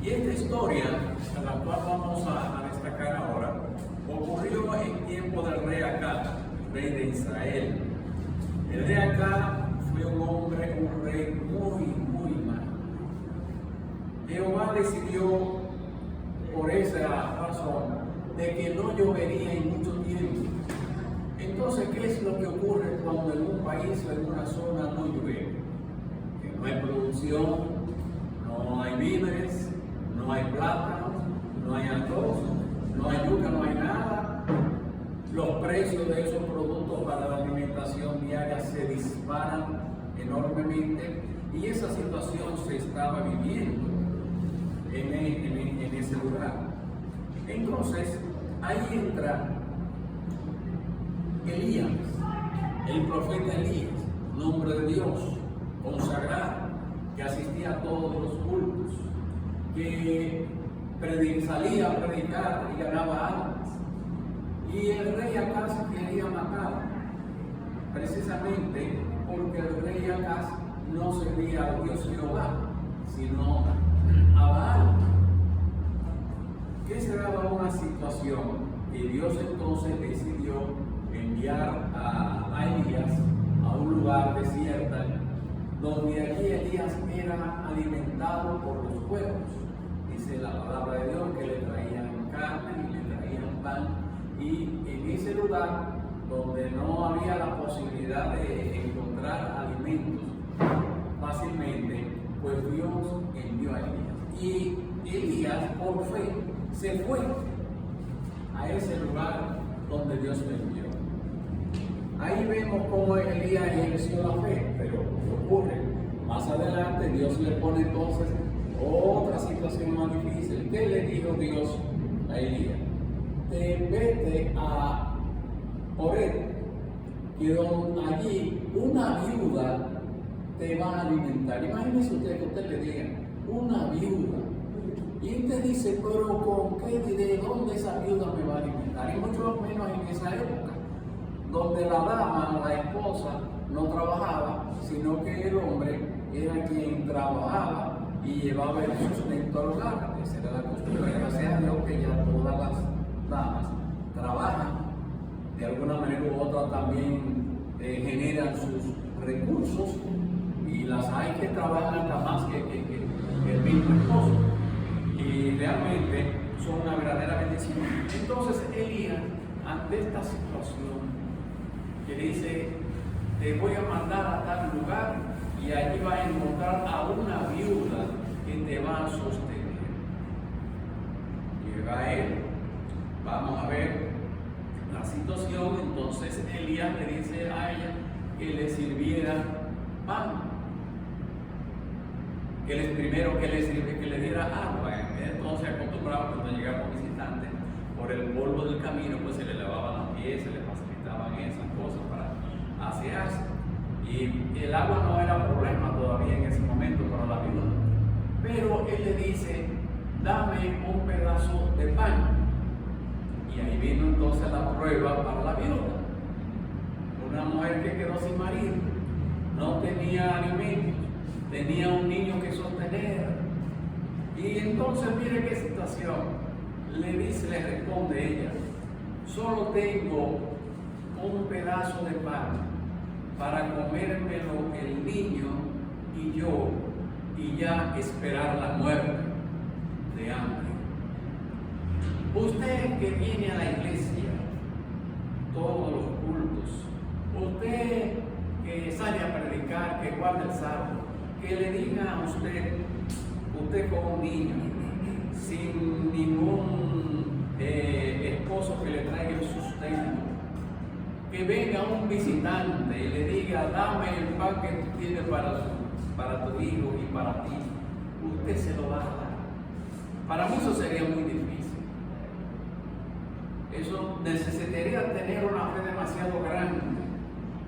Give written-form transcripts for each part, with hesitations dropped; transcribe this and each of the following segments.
Y esta historia, la cual vamos a destacar ahora, ocurrió en tiempo del rey Acab, rey de Israel. El rey Acab fue un rey muy malo. Jehová decidió, por esa razón, de que no llovería en mucho tiempo. Entonces, ¿qué es lo que ocurre cuando en un país o en una zona no llueve? Que no hay producción, no hay víveres, no hay plátanos, no hay arroz, no hay yuca, no hay nada. Los precios de esos productos para la alimentación diaria se disparan enormemente y esa situación se estaba viviendo en ese lugar. Entonces, ahí entra Elías, el profeta Elías, un hombre de Dios, consagrado, que asistía a todos los cultos, que salía a predicar y ganaba almas. Y el rey Acaz quería matar, precisamente porque el rey Acaz no servía a Dios Jehová, sino a Baal. ¿Qué se daba una situación? Que Dios entonces decidió enviar a Elías a un lugar desierto, donde allí Elías era alimentado por los cuervos. Dice la palabra de Dios que le traían carne y le traían pan, y en ese lugar donde no había la posibilidad de encontrar alimentos fácilmente, pues Dios envió a Elías. Y Elías, por fe, se fue a ese lugar donde Dios le envió. Ahí vemos cómo Elías ejerció la fe, pero ¿qué ocurre? Más adelante Dios le pone entonces otra situación más difícil. ¿Qué le dijo Dios a Elías? Vete a Horeb, que allí una viuda te va a alimentar. Imagínese usted que usted le diga, una viuda. Y usted dice, pero ¿con qué? ¿De dónde esa viuda me va a alimentar? Y mucho menos en esa época, donde la dama, la esposa, no trabajaba, sino que el hombre era quien trabajaba y llevaba el sustento al hogar. Esa era la costumbre. Gracias a Dios que ya todas las damas trabajan, de alguna manera u otra también generan sus recursos, y las hay que trabajan hasta más que el mismo esposo. Y realmente son una verdadera bendición. Entonces Elías, ante esta situación, que dice, te voy a mandar a tal lugar y allí vas a encontrar a una viuda que te va a sostener. Llega él, vamos a ver la situación. Entonces Elías le dice a ella que le sirviera pan, primero que le diera agua. Entonces acostumbraba cuando llegaban visitantes, por el polvo del camino, pues se le lavaban los pies, se le facilitaban esas cosas para asearse. Y el agua no era problema todavía en ese momento para la viuda. Pero él le dice, dame un pedazo de pan. Y ahí vino entonces la prueba para la viuda. Una mujer que quedó sin marido, no tenía alimentos, tenía un niño que sostener. Y entonces mire qué situación. Le responde ella, solo tengo un pedazo de pan para comérmelo el niño y yo, y ya esperar la muerte de hambre. Usted que viene a la iglesia todos los cultos, usted que sale a predicar, que guarda el sábado, que le diga a usted como un niño, sin ningún esposo que le traiga el sustento, que venga un visitante y le diga, dame el pan que tú tienes para tu hijo y para ti, usted se lo va a dar. Para mí eso sería muy difícil. Eso necesitaría tener una fe demasiado grande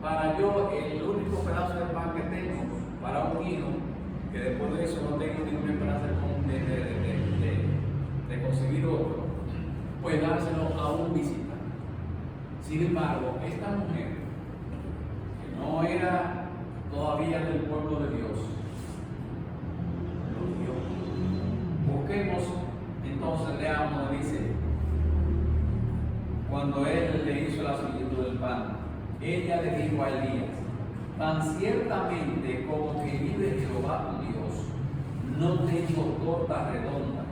para yo, el único pedazo de pan que tengo para un hijo, que después de eso no tengo ninguna esperanza de conseguir otro, pues dárselo a un visitante. Sin embargo, esta mujer, que no era todavía del pueblo de Dios, lo dio. ¿Por qué no leamos, dice, cuando él le hizo la solicitud del pan, ella le dijo a Elías: tan ciertamente como que vive Jehová tu Dios, no tengo torta redonda,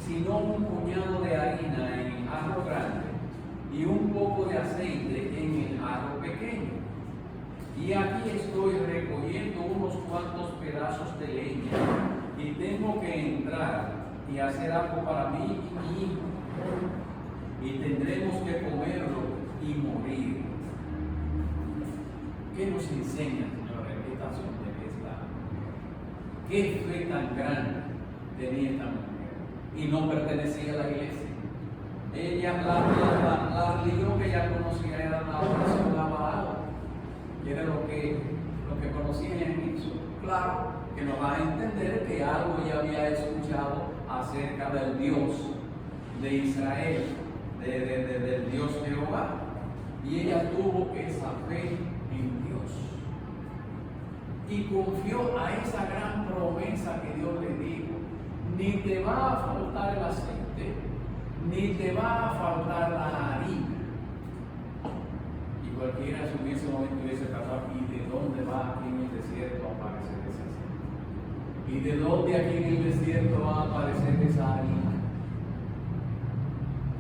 sino un puñado de harina en el jarro grande y un poco de aceite en el jarro pequeño. Y aquí estoy recogiendo unos cuantos pedazos de leña y tengo que entrar y hacer algo para mí y mi hijo, y tendremos que comerlo y morir. ¿Qué nos enseña, señores, esta acción de esta? ¿Qué fe tan grande tenía esta mujer? Y no pertenecía a la iglesia. Ella, la religión que ella conocía era la oración a Baal, y era lo que conocía en eso. Claro que nos va a entender que algo ella había escuchado acerca del Dios de Israel, del Dios Jehová, y ella tuvo esa fe en Dios y confió a esa gran promesa que Dios le dijo: ni te va a faltar el aceite, ni te va a faltar la harina. Y cualquiera si hubiese momento hubiese pasado: ¿y de dónde va aquí en el desierto a aparecer ese aceite? ¿Y de dónde aquí en el desierto va a aparecer esa harina?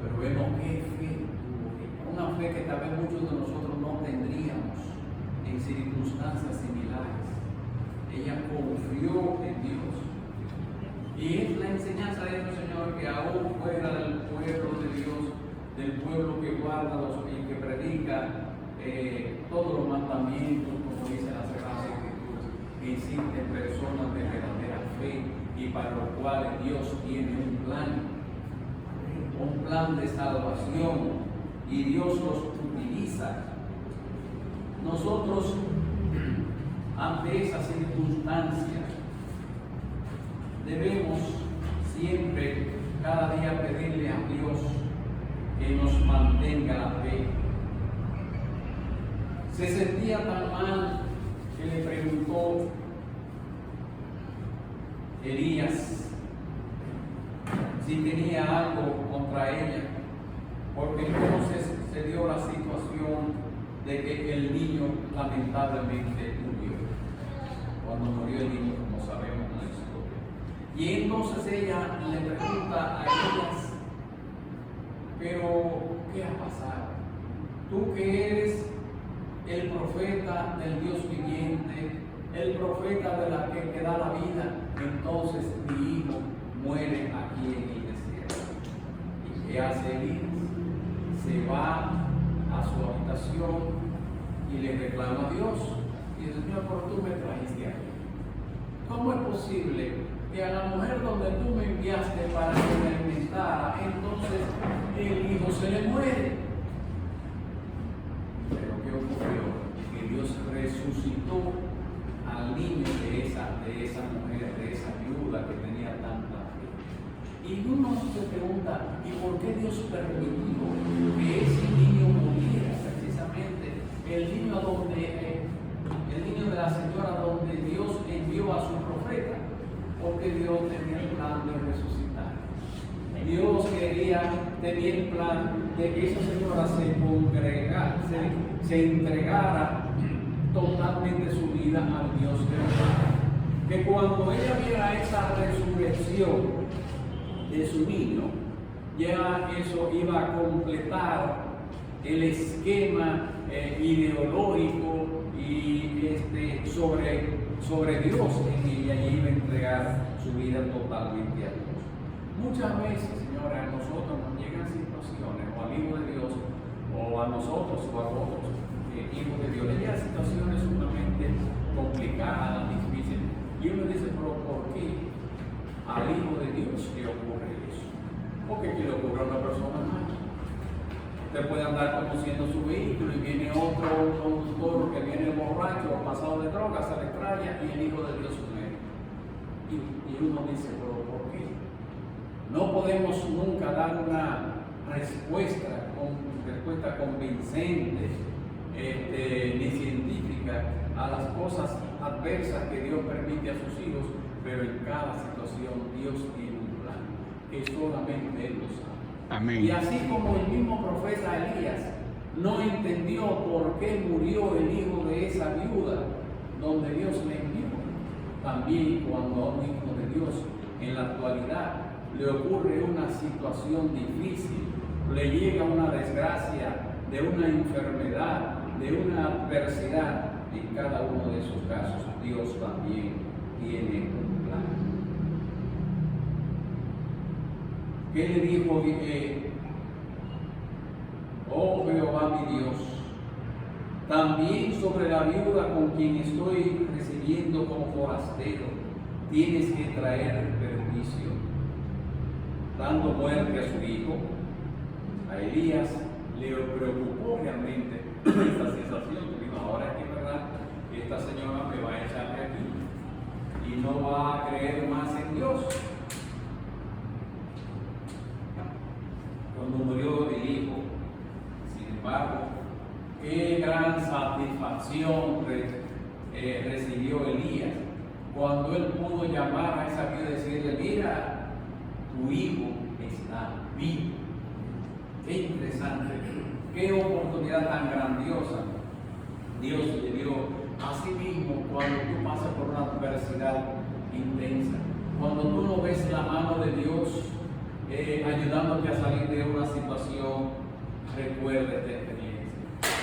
Pero vemos qué fe tuvo ella, una fe que tal vez muchos de nosotros no tendríamos en circunstancias similares. Ella confió en Dios. Y es la enseñanza de nuestro Señor, que aún fuera del pueblo de Dios, del pueblo que guarda y que predica todos los mandamientos, como dice la Sagrada Escritura, que existen personas de verdadera fe y para los cuales Dios tiene un plan de salvación, y Dios los utiliza. Nosotros, ante esas circunstancias, debemos siempre, cada día, pedirle a Dios que nos mantenga la fe. Se sentía tan mal que le preguntó Elías si tenía algo contra ella, porque entonces se dio la situación de que el niño lamentablemente murió. Cuando murió el niño, como sabemos en la historia. Y entonces ella le pregunta a Elías: pero ¿qué ha pasado? Tú que eres el profeta del Dios viviente, el profeta de la que da la vida, entonces mi hijo muere aquí en el desierto. ¿Y qué hace Elías? Se va a su habitación y le reclama a Dios. Y dice: Señor, ¿por qué tú me trajiste aquí? ¿Cómo es posible que a la mujer donde tú me enviaste para que me alimentara, entonces el hijo se le muere? Pero ¿qué ocurrió? Que Dios resucitó al niño de esa mujer, de esa viuda que tenía tanta fe. Y uno se pregunta: ¿y por qué Dios permitió que ese niño muriera? Precisamente el niño de la señora donde Dios envió a su profeta, porque Dios tenía el plan de resucitar. Dios tenía el plan de que esa señora se entregara totalmente su vida al Dios de Dios. Que cuando ella viera esa resurrección de su niño, ya eso iba a completar el esquema ideológico y sobre Dios en ella, y iba a entregar su vida totalmente a Dios. Muchas veces, señores, a nosotros nos llegan situaciones, o al Hijo de Dios, o a nosotros, o a otros hijos de Dios, le llegan situaciones sumamente complicadas, difíciles, y uno dice: pero ¿por qué al Hijo de Dios le ocurre eso? Porque que le ocurre a una persona más. Usted puede andar conduciendo su vehículo y viene otro conductor que viene borracho o pasado de drogas, se le extraña, y el Hijo de Dios muere. Y uno dice: pero ¿por qué? No podemos nunca dar una respuesta convincente ni científica a las cosas adversas que Dios permite a sus hijos, pero en cada situación Dios tiene un plan. que solamente Él lo sabe. Amén. Y así como el mismo profeta Elías no entendió por qué murió el hijo de esa viuda donde Dios le envió, también cuando a un hijo de Dios en la actualidad le ocurre una situación difícil, le llega una desgracia de una enfermedad, de una adversidad, en cada uno de esos casos Dios también tiene un plan. ¿Qué le dijo? Oh Jehová mi Dios, también sobre la viuda con quien estoy recibiendo como forastero, tienes que traer perjuicio, dando muerte a su hijo. A Elías le preocupó realmente esta sensación, que ahora es que verdad, esta señora me va a echar de aquí y no va a creer más en Dios. Cuando murió el hijo, sin embargo, qué gran satisfacción recibió Elías cuando él pudo llamar a esa viuda y decirle: mira, tu hijo está vivo. Qué interesante, qué oportunidad tan grandiosa Dios le dio. Así mismo, cuando tú pasas por una adversidad intensa, cuando tú no ves la mano de Dios ayudándote a salir de una situación, recuerda esta experiencia.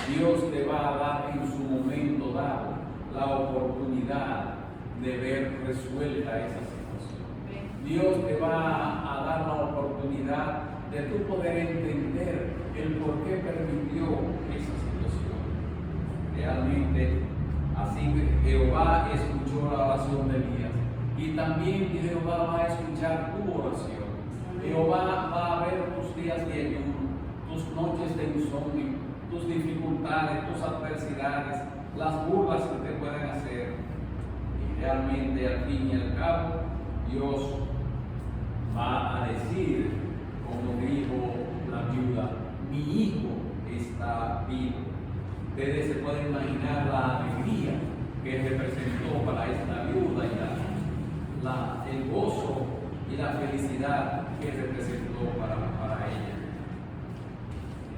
Dios te va a dar en su momento dado la oportunidad de ver resuelta esa situación. Dios te va a dar la oportunidad de tú poder entender el por qué permitió esa situación. Realmente, así Jehová escuchó la oración de Elías, y también Jehová va a escuchar tu oración. Jehová va a ver tus días de ayuno, tus noches de insomnio, tus dificultades, tus adversidades, las burlas que te pueden hacer. Y realmente, al fin y al cabo, Dios va a decir, como dijo la viuda: mi hijo está vivo. Ustedes se pueden imaginar la alegría que representó para esta viuda y el gozo y la felicidad que representó para ella.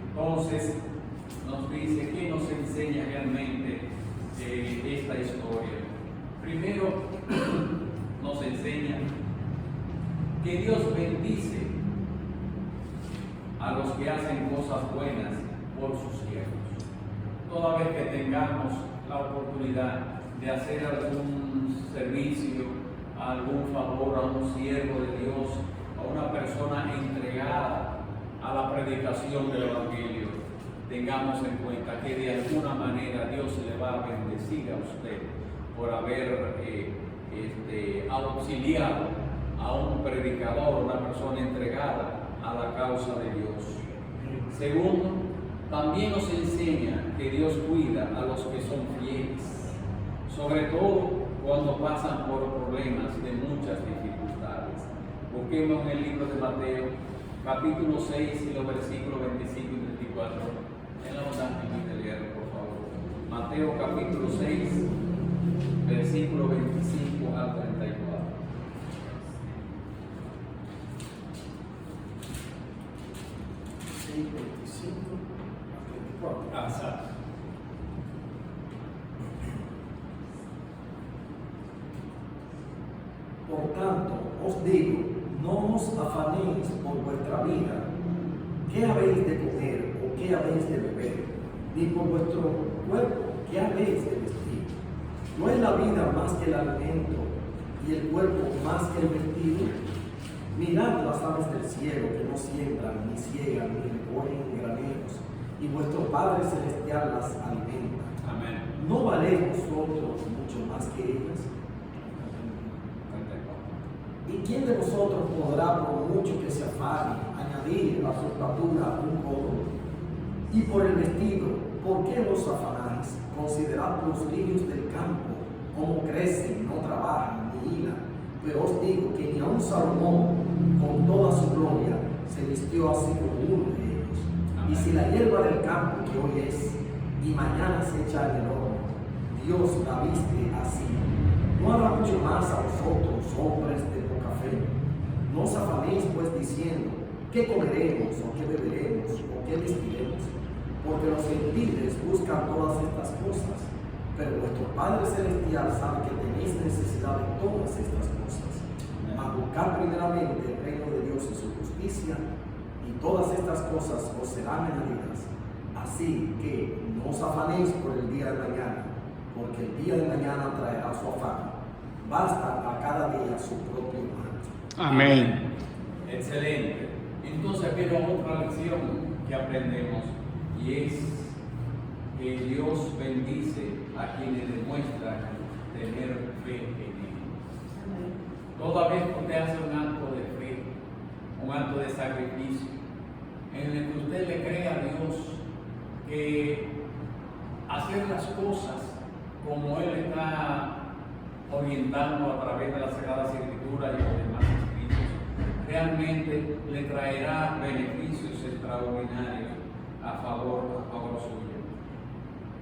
Entonces, nos dice, ¿qué nos enseña realmente esta historia? Primero, nos enseña que Dios bendice a los que hacen cosas buenas por sus siervos. Toda vez que tengamos la oportunidad de hacer algún servicio, algún favor a un siervo de Dios, a una persona entregada a la predicación del Evangelio, tengamos en cuenta que de alguna manera Dios le va a bendecir a usted por haber auxiliado a un predicador, una persona entregada a la causa de Dios. Segundo, también nos enseña que Dios cuida a los que son fieles, sobre todo cuando pasan por problemas de muchas dificultades. Busquemos en el libro de Mateo, capítulo 6, y los versículos 25 y 24. En la bondad de leer, por favor. Mateo capítulo 6, versículo 25 al 34. Por tanto, os digo, no os afanéis por vuestra vida, qué habéis de comer o qué habéis de beber, ni por vuestro cuerpo, qué habéis de vestir. ¿No es la vida más que el alimento y el cuerpo más que el vestido? Mirad las aves del cielo, que no siembran, ni ciegan, ni recogen en graneros, y vuestro Padre Celestial las alimenta. Amén. ¿No valéis vosotros mucho más que ellas? ¿Y quién de vosotros podrá, por mucho que se afane, añadir a su estatura un codo? Y por el vestido, ¿por qué os afanáis? Considerad los lirios del campo, cómo crecen, no trabajan, ni hilan. Pero os digo que ni aun Salomón, con toda su gloria, se vistió así como uno de ellos. Y si la hierba del campo, que hoy es, y mañana se echa en el horno, Dios la viste así, ¿no hará mucho más a vosotros, hombres de poca fe? No os afanéis pues diciendo, ¿qué comeremos o qué beberemos o qué vestiremos? Porque los gentiles buscan todas estas cosas, pero vuestro Padre Celestial sabe que tenéis necesidad de todas estas cosas. Mas buscad primeramente el reino de Dios y su justicia, y todas estas cosas os serán añadidas. Así que no os afanéis por el día de mañana, porque el día de mañana traerá su afán. Basta a cada día su propio mal. Amén. Excelente. Entonces aquí vemos otra lección que aprendemos, y es que Dios bendice a quienes demuestran tener fe en Él. Toda vez que usted hace un acto de fe, un acto de sacrificio, en el que usted le cree a Dios que hacer las cosas como Él está orientando a través de las Sagradas Escrituras y los demás escritos, realmente le traerá beneficios extraordinarios a favor suyo.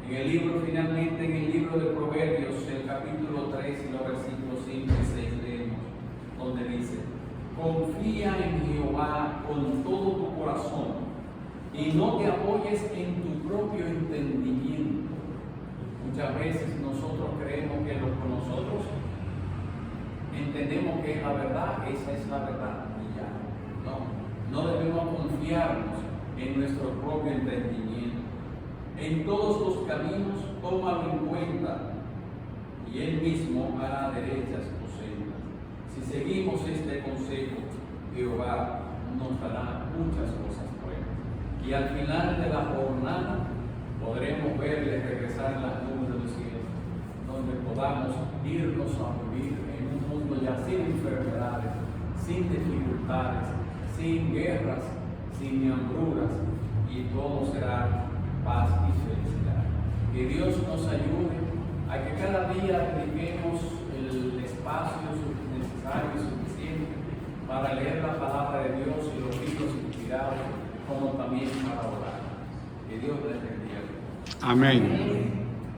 En el libro, finalmente, en el libro de Proverbios, el capítulo 3 y los versículos 5 y 6 leemos, donde dice: confía en Jehová con todo tu corazón y no te apoyes en tu propio entendimiento. Muchas veces nosotros creemos que lo que nosotros entendemos que es la verdad, esa es la verdad, y ya. No debemos confiarnos en nuestro propio entendimiento. En todos los caminos tómalo en cuenta, y Él mismo hará derechas tus sendas. Si seguimos este consejo, Jehová nos dará muchas cosas buenas, y al final de la jornada podremos verle regresar en las nubes del cielo, donde podamos irnos a vivir en un mundo ya sin enfermedades, sin dificultades, sin guerras, sin hambrunas, y todo será paz y felicidad. Que Dios nos ayude a que cada día dediquemos el espacio necesario y suficiente para leer la palabra de Dios y los libros inspirados, como también para orar. Que Dios les bendiga. Amén.